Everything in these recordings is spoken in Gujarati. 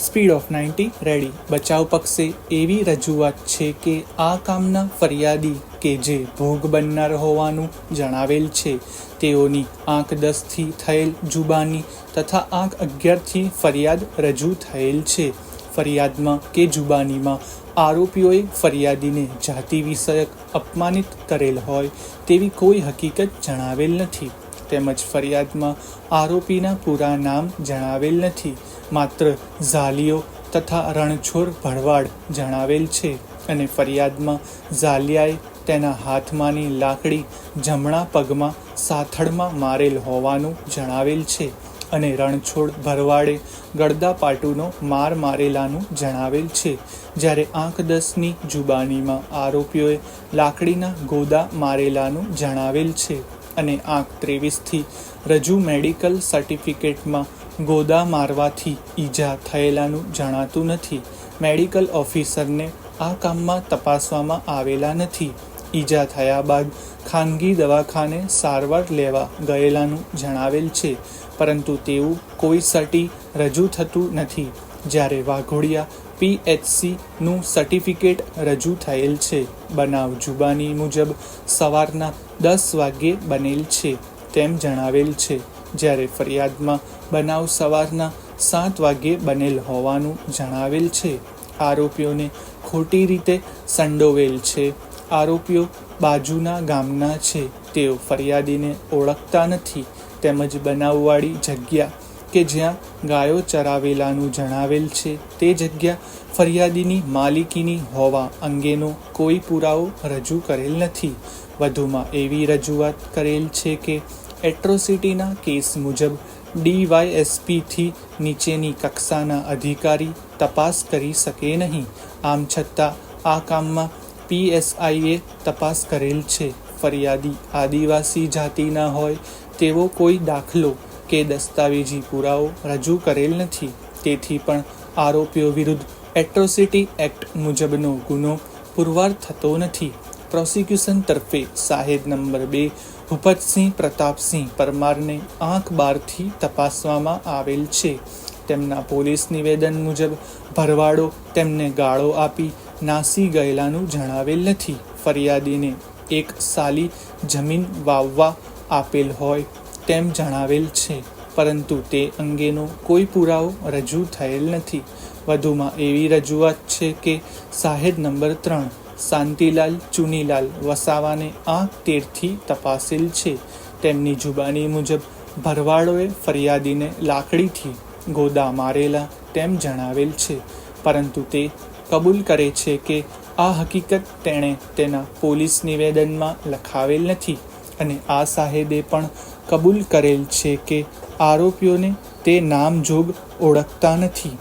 Speed of 90 ready. બચાવ પક્ષે એવી રજૂઆત છે કે આ કામના ફરિયાદી કે જે ભોગ બનનાર હોવાનું જણાવેલ છે તેઓની આંક 10થી થયેલ જુબાની તથા આંક 11થી ફરિયાદ રજૂ થયેલ છે. ફરિયાદમાં કે જુબાનીમાં આરોપીઓએ ફરિયાદીને જાતિ વિષયક અપમાનિત કરેલ હોય તેવી કોઈ હકીકત જણાવેલ નથી. તેમજ ફરિયાદમાં આરોપીના પૂરા નામ જણાવેલ નથી, માત્ર ઝાલિયો તથા રણછોડ ભરવાડ જણાવેલ છે અને ફરિયાદમાં ઝાલિયાએ તેના હાથમાંની લાકડી જમણા પગમાં સાથળમાં મારેલ હોવાનું જણાવેલ છે અને રણછોડ ભરવાડે ગળદાપાટુનો માર મારેલાનું જણાવેલ છે. જ્યારે આંક 10ની જુબાનીમાં આરોપીઓએ લાકડીના ગોદા મારેલાનું જણાવેલ છે અને આંક 23થી રજૂ મેડિકલ સર્ટિફિકેટમાં ગોદા મારવાથી ઈજા થયેલાનું જણાતું નથી. મેડિકલ ઓફિસરને આ કામમાં તપાસવામાં આવેલા નથી. ઈજા થયા બાદ ખાનગી દવાખાને સારવાર લેવા ગયેલાનું જણાવેલ છે, પરંતુ તેવું કોઈ સર્ટી રજૂ થતું નથી. જ્યારે વાઘોડિયા PHCનું સર્ટિફિકેટ રજૂ થયેલ છે. બનાવ જુબાની મુજબ સવારના 10 વાગ્યે બનેલ છે તેમ જણાવેલ છે, જ્યારે ફરિયાદમાં બનાવ સવારના 7 વાગ્યે બનેલ હોવાનું જણાવેલ છે. આરોપીઓને ખોટી રીતે સંડોવેલ છે. આરોપીઓ બાજુના ગામના છે. તેઓ ફરિયાદીને ઓળખતા નથી તેમજ બનાવવાળી જગ્યા કે જ્યાં ગાયો ચરાવેલાનું જણાવેલ છે તે જગ્યા ફરિયાદીની માલિકીની હોવા અંગેનો કોઈ પુરાવો રજૂ કરેલ નથી. વધુમાં એવી રજૂઆત કરેલ છે કે એટ્રોસિટીના કેસ મુજબ DYSPથી નીચેની કક્ષાના અધિકારી તપાસ કરી શકે નહીં. આમ છતાં આ કામમાં PSIએ તપાસ કરેલ છે. ફરિયાદી આદિવાસી જાતિના હોય તેવો કોઈ દાખલો કે દસ્તાવેજી પુરાવો રજૂ કરેલ નથી. તેથી પણ આરોપીઓ વિરુદ્ધ એટ્રોસિટી એક્ટ મુજબનો ગુનો પુરવાર થતો નથી. પ્રોસિક્યુશન તરફે સાહેદ નંબર 2 ભૂપતસિંહ પ્રતાપસિંહ પરમારને આંક 12થી તપાસવામાં આવેલ છે. તેમના પોલીસ નિવેદન મુજબ ભરવાડો તેમને ગાળો આપી નાસી ગયેલાનું જણાવેલ નથી. ફરિયાદીને એક સાલી જમીન વાવવા આપેલ હોય તેમ જણાવેલ છે, પરંતુ તે અંગેનો કોઈ પુરાવો રજૂ થયેલ નથી. વધુમાં એવી રજૂઆત છે કે સાહેદ નંબર 3 શાંતિલાલ ચુનીલાલ વસાવાને આંક 13થી તપાસેલ છે. તેમની જુબાની મુજબ ભરવાડોએ ફરિયાદીને લાકડીથી ગોદા મારેલા તેમ જણાવેલ છે, પરંતુ તે કબૂલ કરે છે કે આ હકીકત તેણે તેના પોલીસ નિવેદનમાં લખાવેલ નથી અને આ સાહેદે પણ કબૂલ કરેલ છે કે આરોપીઓને તે નામજોગ ઓળખતા નથી.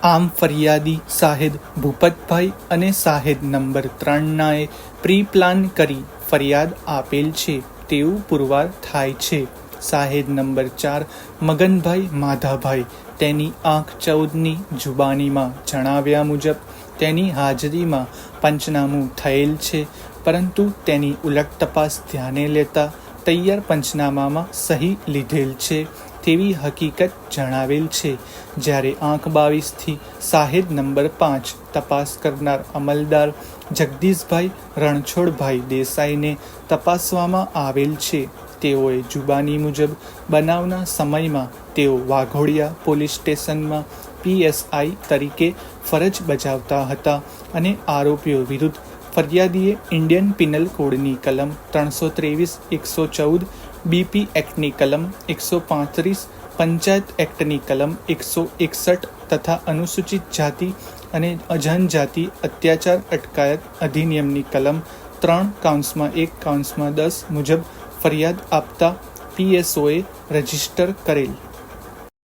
આમ ફરિયાદી સાહેદ ભૂપતભાઈ અને સાહેદ નંબર 3નાએ પ્રી પ્લાન કરી ફરિયાદ આપેલ છે તેવું પુરવાર થાય છે. સાહેદ નંબર 4 મગનભાઈ માધાભાઈ તેની આંક 14ની જુબાનીમાં જણાવ્યા મુજબ તેની હાજરીમાં પંચનામું થયેલ છે, પરંતુ તેની ઉલટ તપાસ ધ્યાને લેતા તૈયાર પંચનામામાં સહી લીધેલ છે તેવી હકીકત જણાવેલ છે. જ્યારે આંક 22થી સાહેદ નંબર 5 તપાસ કરનાર અમલદાર જગદીશભાઈ રણછોડભાઈ દેસાઈને તપાસવામાં આવેલ છે. તેઓએ જુબાની મુજબ બનાવના સમયમાં તેઓ વાઘોડિયા પોલીસ સ્ટેશનમાં PSI તરીકે ફરજ બજાવતા હતા અને આરોપીઓ વિરુદ્ધ ફરિયાદીએ ઇન્ડિયન પિનલ કોડની કલમ 323-114, BP એક્ટની કલમ 135, પંચાયત એક્ટની કલમ 161 તથા અનુસૂચિત જાતિ અને અજનજાતિ અત્યાચાર અટકાયત અધિનિયમની કલમ 3(1)(10) મુજબ ફરિયાદ આપતા PSOએ રજીસ્ટર કરેલ.